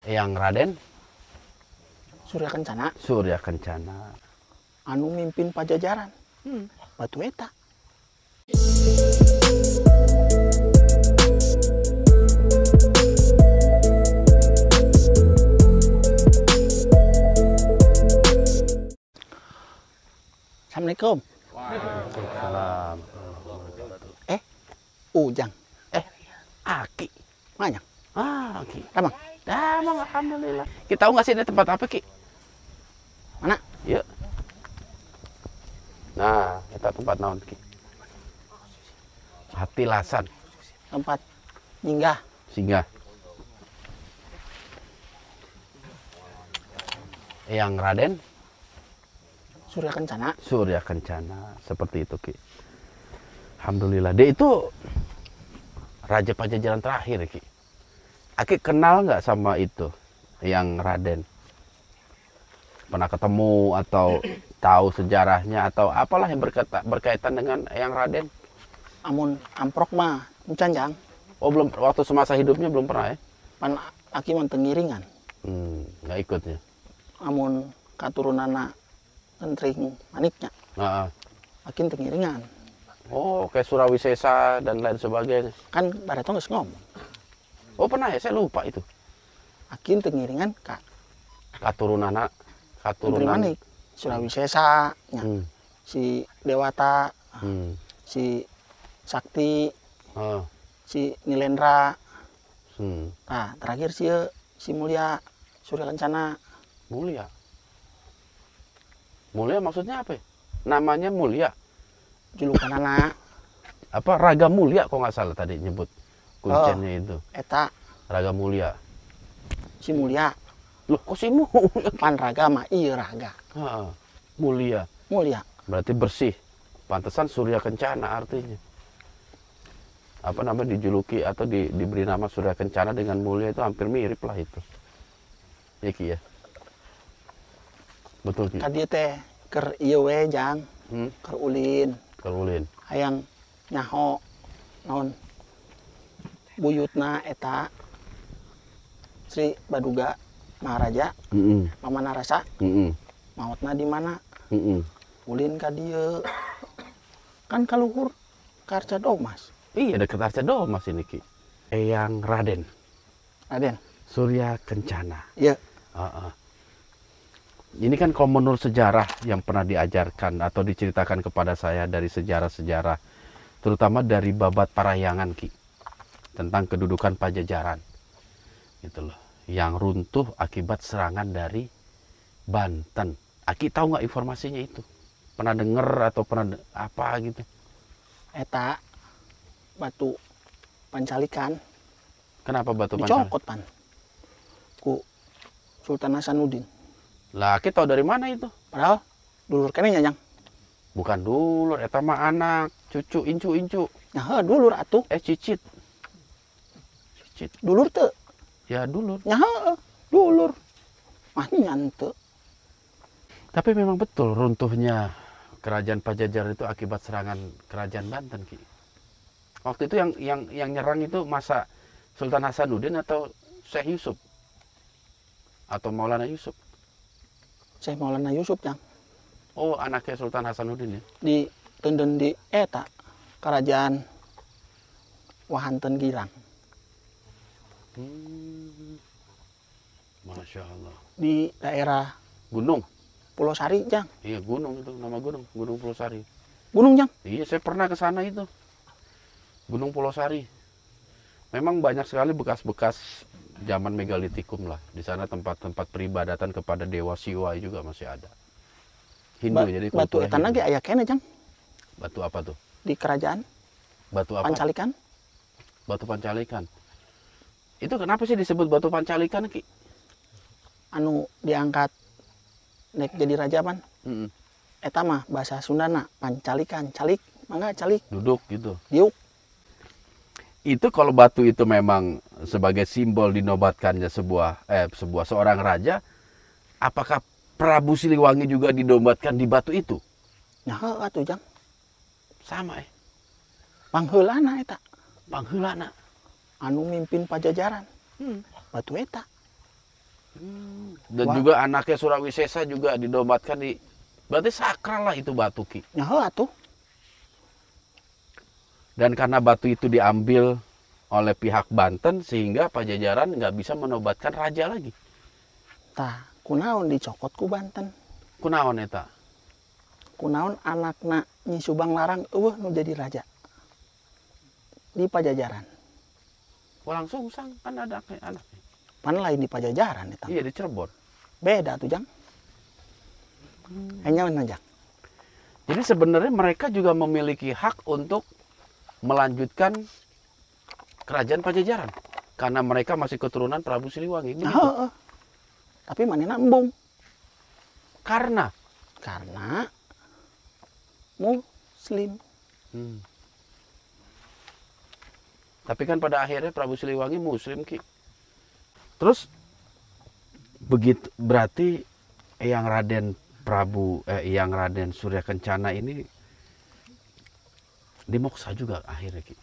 Yang Raden Surya Kencana Surya Kencana anu mimpin Pajajaran. Batu eta. Assalamualaikum. Waalaikumsalam. Ujang. Aki. Mana? Aki. Damang. Damang, alhamdulillah. Kita tahu nggak sih ini tempat apa, Ki? Mana? Yuk. Nah, kita tempat naon, Ki? Hatilasan. Tempat singgah. Singgah. Yang Raden Surya Kencana. Surya Kencana. Seperti itu, Ki. Alhamdulillah. Dia itu Raja Pajajaran terakhir, Ki. Aki kenal nggak sama itu, yang Raden? Pernah ketemu atau tahu sejarahnya atau apalah yang berkaitan dengan yang Raden? Amun amprok mah encanjang. Oh, belum, waktu semasa hidupnya belum pernah ya? Pan aki mah tengiringan. Nggak ikut ya? Amun katurunana Tentring Maniknya. Nah, Akin tengiringan. oh, kayak Surawisesa dan lain sebagainya. Kan Barato geus ngomong. Oh, pernah ya? Saya lupa itu. Akin tengiringan ka Katurunan Tentring Manik. Surawisesa nya. Si Dewata, si Sakti, Oh, si Nilendra. hmm. Nah, terakhir si Mulia Surya Kencana. Mulia. Mulia maksudnya apa ya? Namanya Mulia. Julukan anak Apa Raga Mulia kok nggak salah tadi nyebut kuncennya itu. eta Raga Mulia. si Mulia. Loh, kok si Mulia? Pan raga mah iya raga. Mulia. Mulia. Berarti bersih. Pantesan Surya Kencana artinya. Apa namanya dijuluki atau diberi nama Surya Kencana dengan Mulia itu hampir mirip lah itu. Ya, Ki ya. Betul, Ki. Ka dieu teh keur ieu we jang, keur ulin, Ulin. hayang nyaho naon buyutna eta Sri Baduga Maharaja Pamanah Rasa. Maotna di mana? Ulin ka dieu. Kan kaluhur Karca Domas. Iya, dekat Arca Domas ini, Ki. Eyang Raden Raden. Surya Kencana. Iya. Ini kan kalau menurut sejarah yang pernah diajarkan atau diceritakan kepada saya dari sejarah-sejarah, terutama dari Babat Parahyangan, Ki, tentang kedudukan Pajajaran, gitu loh, yang runtuh akibat serangan dari Banten. Aki tahu nggak informasinya itu? Pernah dengar atau pernah apa gitu? Eta batu Pancalikan Kenapa Batu Pancalikan? dicokot pan ku Sultan Hasanuddin. Lah, Aki tahu dari mana itu? Padahal dulur kene nya jang. Bukan dulur, eta mah anak, cucu, incu. Nya dulur atuh. Cicit. Dulur teu. Ya dulur. Nya dulur. Mah nyante. Tapi memang betul runtuhnya kerajaan Pajajaran itu akibat serangan kerajaan Banten, Ki. Waktu itu yang nyerang itu masa Sultan Hasanuddin atau Syekh Yusuf? Atau Maulana Yusuf? Syekh Maulana Yusuf jang. Oh, anaknya Sultan Hasanuddin ya? Di tenden di eta kerajaan Wahanten Girang. Masya Allah. Di daerah Gunung? Pulau Sari jang. Iya, gunung itu, nama gunung. Gunung Pulau Sari. Gunung jang. Iya, saya pernah ke sana itu. Gunung Pulau Sari. Memang banyak sekali bekas-bekas zaman megalitikum lah. Di sana tempat-tempat peribadatan kepada Dewa Siwa juga masih ada. Hindu, jadi batu kulturnya eta Hindu. ge aya kene jang Batu apa tuh? di kerajaan Batu apa? Pancalikan. Batu Pancalikan. Itu kenapa sih disebut Batu Pancalikan, Ki? Anu diangkat nek jadi raja pan. Mm-mm. Eta mah bahasa Sundana Pancalikan, calik, mangga calik, Duduk gitu. diuk. Itu kalau batu itu memang sebagai simbol dinobatkannya seorang raja, apakah Prabu Siliwangi juga dinobatkan di batu itu? Nya atuh jang. Sama Pangheulana eta Pangheulana. anu mimpin Pajajaran. Batu eta. Dan Wah. juga anaknya Surawisesa juga didobatkan di, berarti sakral lah itu batu Ki. Nyaho atuh. Dan karena batu itu diambil oleh pihak Banten sehingga Pajajaran nggak bisa menobatkan raja lagi. Tah, kunaon dicokot ku Banten. Kunaon eta? Kunaon anakna Nyi Subang Larang eueuh nu jadi raja. Di Pajajaran. Walang Sungsang kan ada anaknya. Pan lain di Pajajaran eta. Iya di Cirebon. Beda tuh, Jang. Hanya Jang. Jadi sebenarnya mereka juga memiliki hak untuk melanjutkan kerajaan Pajajaran karena mereka masih keturunan Prabu Siliwangi. Begitu. Heeh. Tapi manehna embung Karena Muslim. Tapi kan pada akhirnya Prabu Siliwangi Muslim Ki. Terus begitu berarti yang Raden Surya Kencana ini dimoksa juga akhirnya Ki.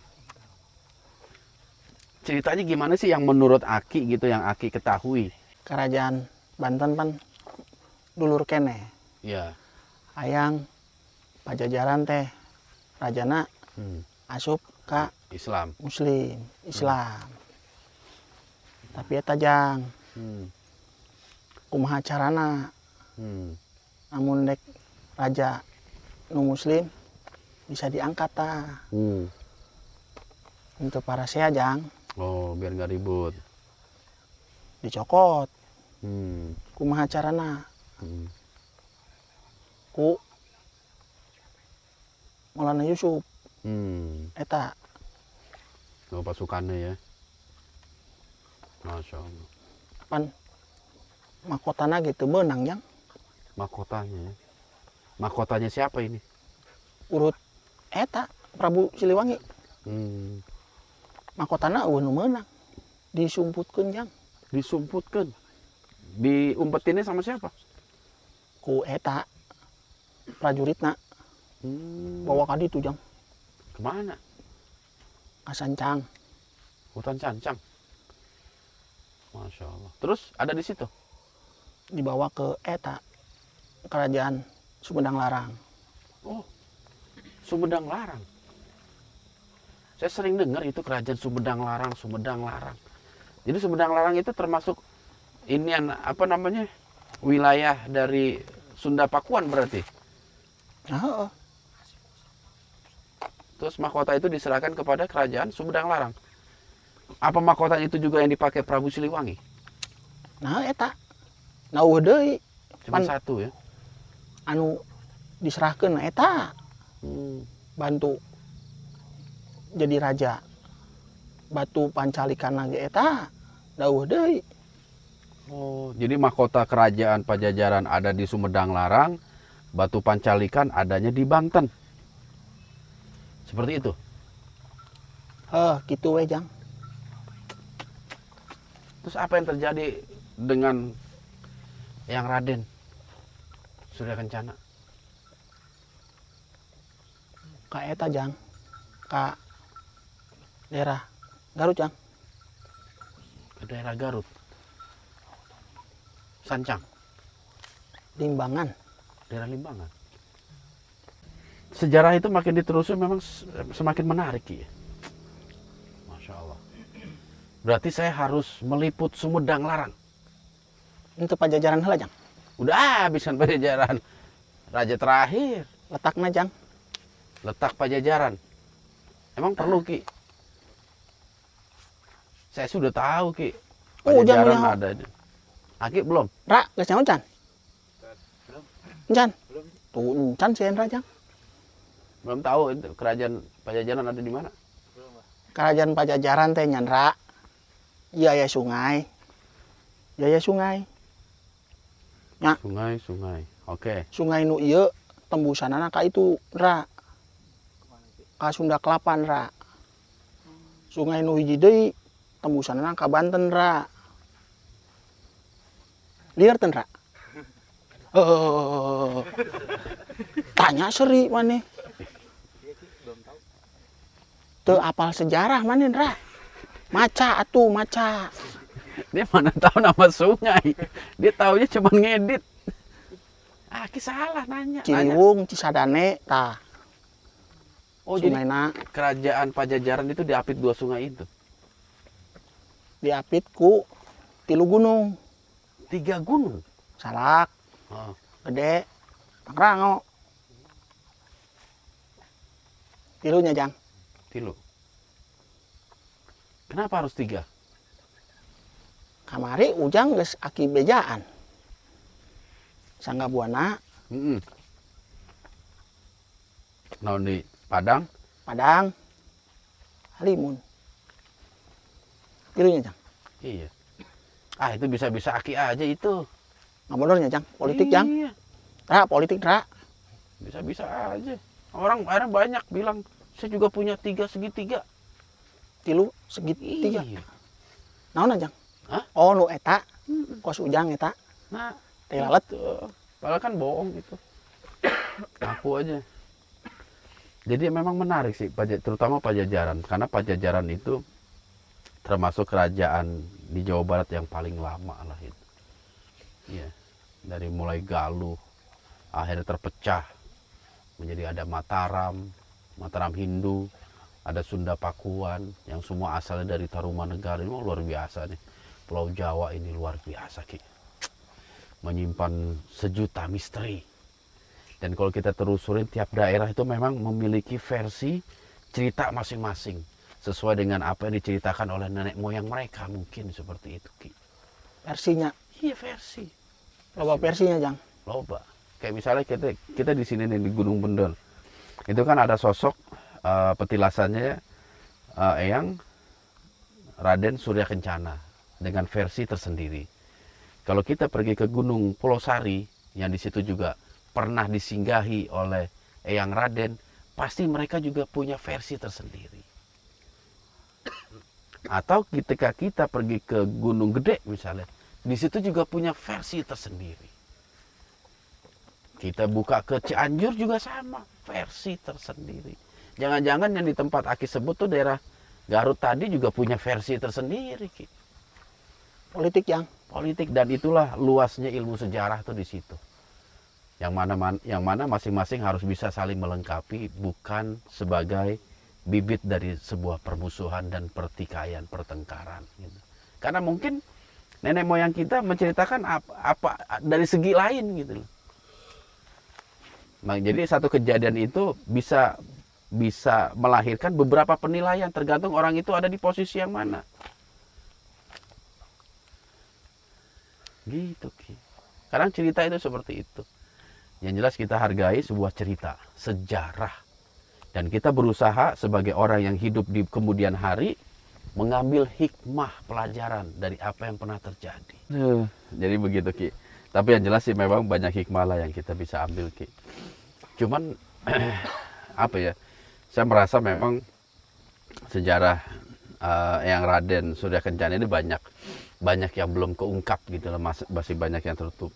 Ceritanya gimana sih yang menurut Aki gitu, yang Aki ketahui? Kerajaan Banten pan dulur kene. Ya. Hayang Pajajaran teh rajana asup ka Islam. Muslim, Islam. Tapi eta Jang, kumaha carana namun dek raja nu Muslim bisa diangkat ta. Untuk para sea Jang Oh, biar nggak ribut. dicokot. Kumaha carana? Ku Maulana Yusuf eta Oh, pasukannya ya. Masya Allah. pan mahkotana gitu menang Jang. Mahkotanya ya. Mahkotanya siapa ini? Urut eta Prabu Siliwangi. Mahkotana eueuh nu meunang. Disumputkeun Jang. Disumputkan. Diumpetinnya sama siapa? Ku eta prajuritna bawa ka ditu Jang. Kemana? Ka Sancang. Hutan Sancang. Masya Allah. Terus ada di situ? Dibawa ke eta kerajaan Sumedang Larang. Oh, Sumedang Larang. Saya sering dengar itu kerajaan Sumedang Larang, Sumedang Larang. Jadi Sumedang Larang itu termasuk ini apa namanya, wilayah dari Sunda Pakuan berarti. Heeh. Terus mahkota itu diserahkan kepada kerajaan Sumedang Larang. Apa mahkota itu juga yang dipakai Prabu Siliwangi? Nah eta naueuh deui Cuma Pan- satu ya. anu diserahkeun eta bantu jadi raja. Batu Pancalikan ge eta daueuh deui. Oh, jadi mahkota kerajaan Pajajaran ada di Sumedang Larang, Batu Pancalikan adanya di Banten. Seperti itu. Kitu we Jang. Terus apa yang terjadi dengan yang Raden Surya Kencana? Ka eta Jang. Ka daerah Garut Jang. Ke daerah Garut. Sancang, Limbangan. daerah Limbangan. Sejarah itu makin ditelusuri memang semakin menarik ya. Masya Allah. Berarti saya harus meliput Sumedang Larang. Itu Pajajaran heula Jang. Udah habis kan Pajajaran. Raja terakhir. Letakna Jang. Letak Pajajaran. Emang perlu Ki? Saya sudah tahu Ki. Oh, jangan Pajajaran nyaho. ada. Aki belum? Ra, geus nyaho Can? Can. Tuh, Can sieun Ra Jang. Belum tahu itu kerajaan Pajajaran ada di mana? Kerajaan Pajajaran teh nyan Ra. Yaya sungai. Yaya sungai. Sungai. Oke. Sungai nu ieu tembusanana ka itu Ra. Ka Sunda Kelapan Ra. Sungai nu hiji deui tembusanana ka Banten Ra. Liar ten Ra. Tanya seri maneh. Teu apal sejarah maneh Ra. Maca atuh maca. Dia mana tahu nama sungai. Dia taunya cuma ngedit. Aki salah nanya. Ciliwung, Cisadane, tah. Oh, jadi Sungaina kerajaan Pajajaran itu diapit 2 sungai itu. diapit ku 3 gunung. 3 gunung. Salak, Oh. Gede, Pangrango. 3 Jang. Tilu. Kenapa harus 3? Kamari ujang geus aki bejaan. Sangga buana Heeh. Naon di Padang? Padang Halimun. 3 Jang. Iya. Ah, itu bisa-bisa aki aja itu. Nggak benernya Jang, politik Jang. Iya. Ra, politik ra. Bisa-bisa aja. Orang akhirnya banyak bilang, saya juga punya 3 segitiga. 3 segitiga. Iya. Naon Jang? Hah? Oh, nu eta. Kos ujang eta. Nah, Teh lalat. padahal kan bohong gitu. Aku aja. Jadi memang menarik sih, terutama Pajajaran. Karena Pajajaran itu termasuk kerajaan di Jawa Barat yang paling lama lah itu. Iya. Dari mulai Galuh, akhirnya terpecah menjadi ada Mataram, Mataram Hindu, ada Sunda Pakuan, yang semua asalnya dari Tarumanegara. Ini luar biasa nih. Pulau Jawa ini luar biasa, Ki. Menyimpan sejuta misteri. Dan kalau kita terusurin, tiap daerah itu memang memiliki versi cerita masing-masing. Sesuai dengan apa yang diceritakan oleh nenek moyang mereka. Mungkin seperti itu, Ki. Versinya. Iya, versi. Loba versinya Jang. Loba. Kayak misalnya kita di sini nih, di Gunung Bendol. Itu kan ada sosok petilasannya Eyang Raden Surya Kencana dengan versi tersendiri. Kalau kita pergi ke Gunung Pulosari yang di situ juga pernah disinggahi oleh Eyang Raden, pasti mereka juga punya versi tersendiri. Atau ketika kita pergi ke Gunung Gede misalnya, di situ juga punya versi tersendiri. Kita buka ke Cianjur juga sama, versi tersendiri. Jangan-jangan yang di tempat Aki sebut tuh daerah Garut tadi juga punya versi tersendiri, Ki. Politik Jang. Politik, dan itulah luasnya ilmu sejarah tuh di situ. Yang mana masing-masing harus bisa saling melengkapi, bukan sebagai bibit dari sebuah permusuhan dan pertikaian, pertengkaran. Gitu. Karena mungkin nenek moyang kita menceritakan apa dari segi lain gitu loh. Nah, jadi satu kejadian itu bisa melahirkan beberapa penilaian, tergantung orang itu ada di posisi yang mana. Gitu, Ki. Kadang cerita itu seperti itu. Yang jelas kita hargai sebuah cerita, sejarah. Dan kita berusaha sebagai orang yang hidup di kemudian hari mengambil hikmah pelajaran dari apa yang pernah terjadi. Jadi begitu, Ki. Tapi yang jelas sih memang banyak hikmah lah yang kita bisa ambil, Ki. Cuman apa ya? Saya merasa memang sejarah yang Raden Surya Kencana ini banyak yang belum keungkap gitu loh, masih banyak yang tertutup.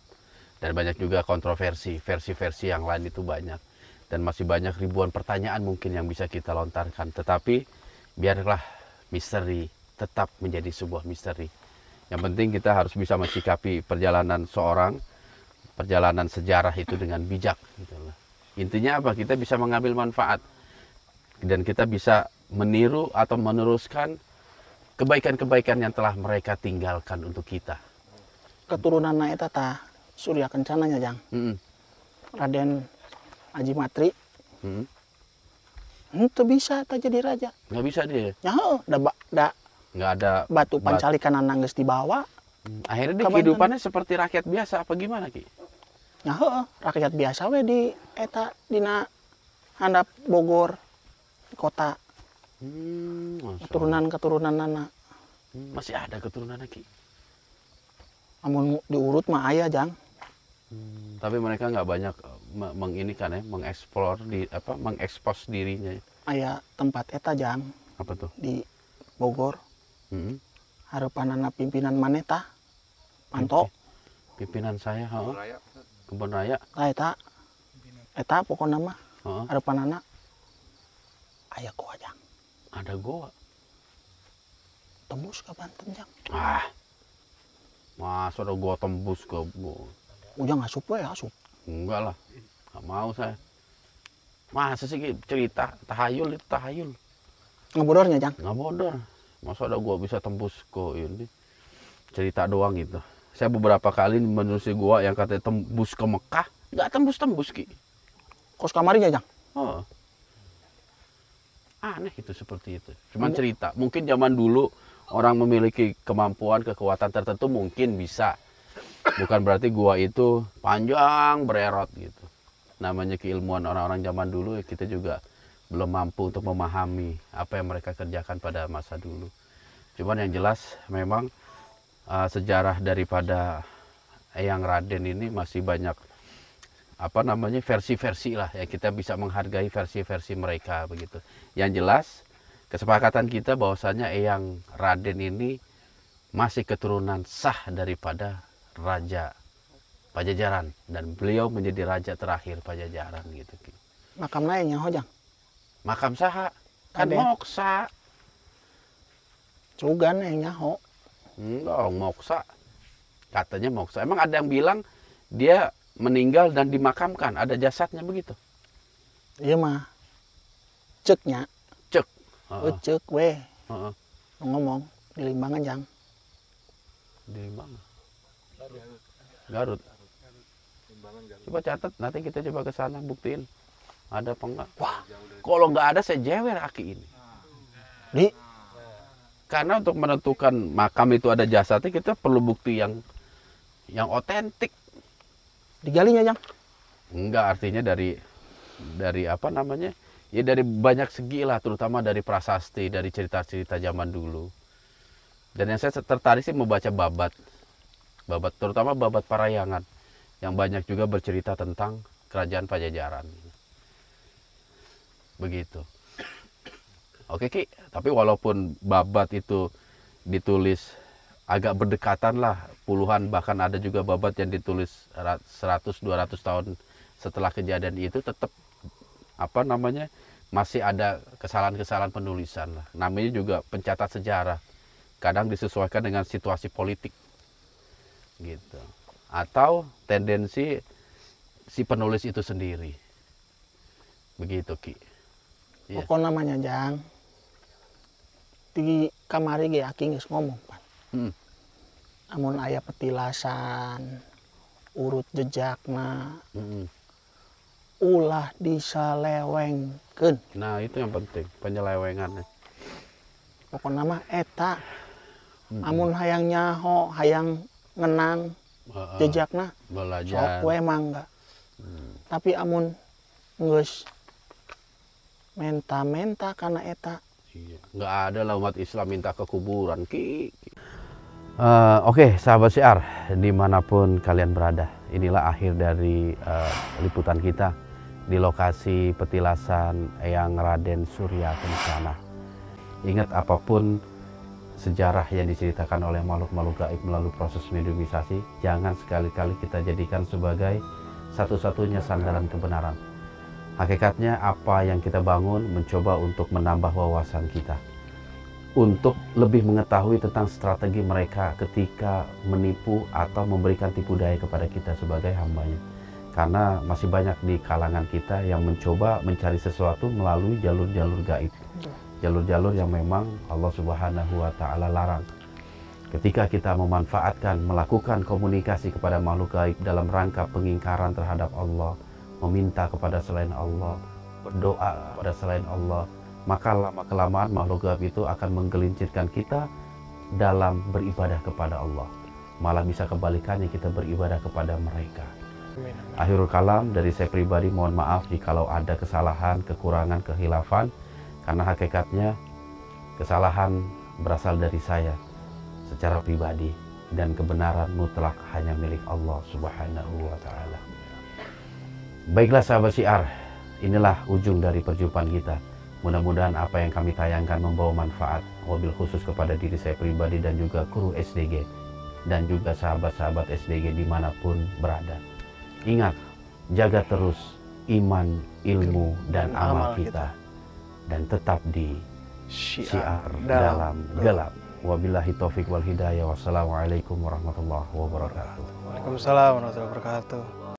Dan banyak juga kontroversi, versi-versi yang lain itu banyak. Dan masih banyak ribuan pertanyaan mungkin yang bisa kita lontarkan. Tetapi biarlah misteri tetap menjadi sebuah misteri. Yang penting kita harus bisa mensikapi perjalanan perjalanan sejarah itu dengan bijak. Gitu loh. Intinya apa? Kita bisa mengambil manfaat. Dan kita bisa meniru atau meneruskan kebaikan-kebaikan yang telah mereka tinggalkan untuk kita. Keturunan eta tah Surya Kencananya Jang. Raden Aji Matri. Itu bisa tak jadi raja. Nggak bisa dia. Ya, Nggak ada batu pancalikan anak geus dibawa. Akhirnya dia kehidupannya seperti rakyat biasa apa gimana, Ki? Ya, rakyat biasa we di eta dina handap Bogor kota. Keturunan anak. Masih ada keturunan, Ki? Amun diurut mah aya Jang. Tapi mereka nggak banyak mengekspos dirinya. Aya tempat eta Jang Apa tuh? di Bogor. Harapanana pimpinan maneta Panto. Pimpinan saya, Kebun Raya. Eta pokoknya mah harapanana aya goa Jang. Ada goa. Tembus ke Banten Jang. Masa udah gua tembus ke Ujang asup we asup. enggak lah, nggak mau saya. Masa sih Ki, cerita tahayul itu tahayul, Ngebodornya Jang. nggak bodor. Masa udah gua bisa tembus ke ini cerita doang gitu. Saya beberapa kali menelusuri gua yang katanya tembus ke Mekah, nggak tembus Ki. Kos kamarinya Jang. Oh. Aneh itu seperti itu. Cuman cerita. Mungkin zaman dulu orang memiliki kemampuan, kekuatan tertentu mungkin bisa. Bukan berarti gua itu panjang bererot gitu. Namanya keilmuan orang-orang zaman dulu, kita juga belum mampu untuk memahami apa yang mereka kerjakan pada masa dulu. Cuman yang jelas memang sejarah daripada Eyang Raden ini masih banyak apa namanya versi-versi lah ya, kita bisa menghargai versi-versi mereka begitu. Yang jelas kesepakatan kita bahwasanya Eyang Raden ini masih keturunan sah daripada Raja Pajajaran dan beliau menjadi raja terakhir Pajajaran gitu. Makam lainnya ho Jang. Makam saha kan Raden. moksa. Cugan yang nyaho. Enggak, moksa. Katanya moksa. Emang ada yang bilang dia meninggal dan dimakamkan, ada jasadnya begitu? Iya mah. Ceknya. Cek. Cek we. Heeh. Ngomong di Limbangan Jang. Di mana? Garut. Coba catat, nanti kita coba ke sana buktiin ada apa enggak. Wah, kalau nggak ada saya jewer Aki ini. Di Karena untuk menentukan makam itu ada jasadnya, kita perlu bukti yang otentik. digalinya Jang. Enggak, artinya dari apa namanya? Ya dari banyak segi lah, terutama dari prasasti, dari cerita-cerita zaman dulu. Dan yang saya tertarik sih membaca babat, terutama babat Parayangan, yang banyak juga bercerita tentang kerajaan Pajajaran. Begitu. Oke Ki, tapi walaupun babat itu ditulis agak berdekatan lah, puluhan bahkan ada juga babat yang ditulis 100-200 tahun setelah kejadian itu, tetap apa namanya masih ada kesalahan-kesalahan penulisan lah. Namanya juga pencatat sejarah, kadang disesuaikan dengan situasi politik gitu, atau tendensi si penulis itu sendiri. Begitu Ki. Iya. Pokok namanya Jang. Di kamari ge Aki geus ngomong pan. Amun aya petilasan, urut jejakna, ulah disalewengkeun. Nah itu yang penting, penyelewengannya. Pokokna mah eta. Amun hayang nyaho, hayang ngenang jejakna, sok Belajar. we mangga. Tapi amun geus menta-menta kana eta. Iya. Nggak ada lah umat Islam minta ke kuburan Ki. Oke, sahabat Syiar, dimanapun kalian berada, inilah akhir dari liputan kita di lokasi petilasan Eyang Raden Surya Kencana. Ingat, apapun sejarah yang diceritakan oleh makhluk-makhluk gaib melalui proses mediumisasi, jangan sekali-kali kita jadikan sebagai satu-satunya sandaran kebenaran. Hakikatnya apa yang kita bangun mencoba untuk menambah wawasan kita, untuk lebih mengetahui tentang strategi mereka ketika menipu atau memberikan tipu daya kepada kita sebagai hambanya. Karena masih banyak di kalangan kita yang mencoba mencari sesuatu melalui jalur-jalur gaib, jalur-jalur yang memang Allah Subhanahu wa Ta'ala larang. Ketika kita memanfaatkan, melakukan komunikasi kepada makhluk gaib dalam rangka pengingkaran terhadap Allah, meminta kepada selain Allah, berdoa kepada selain Allah, maka lama-kelamaan makhluk gaib itu akan menggelincirkan kita dalam beribadah kepada Allah. Malah bisa kebalikannya, kita beribadah kepada mereka. Akhirul kalam dari saya pribadi, mohon maaf jikalau ada kesalahan, kekurangan, kehilafan, karena hakikatnya kesalahan berasal dari saya secara pribadi, dan kebenaran mutlak hanya milik Allah Subhanahu wa Ta'ala. Baiklah sahabat Syiar, inilah ujung dari perjumpaan kita. Mudah-mudahan apa yang kami tayangkan membawa manfaat, wabil khusus kepada diri saya pribadi dan juga kru SDG, dan juga sahabat-sahabat SDG dimanapun berada. Ingat, jaga terus iman, ilmu, dan amal kita, dan tetap di Syiar dalam gelap. Wabillahi taufik wal hidayah. Wassalamualaikum warahmatullahi wabarakatuh. Waalaikumsalam warahmatullahi wabarakatuh.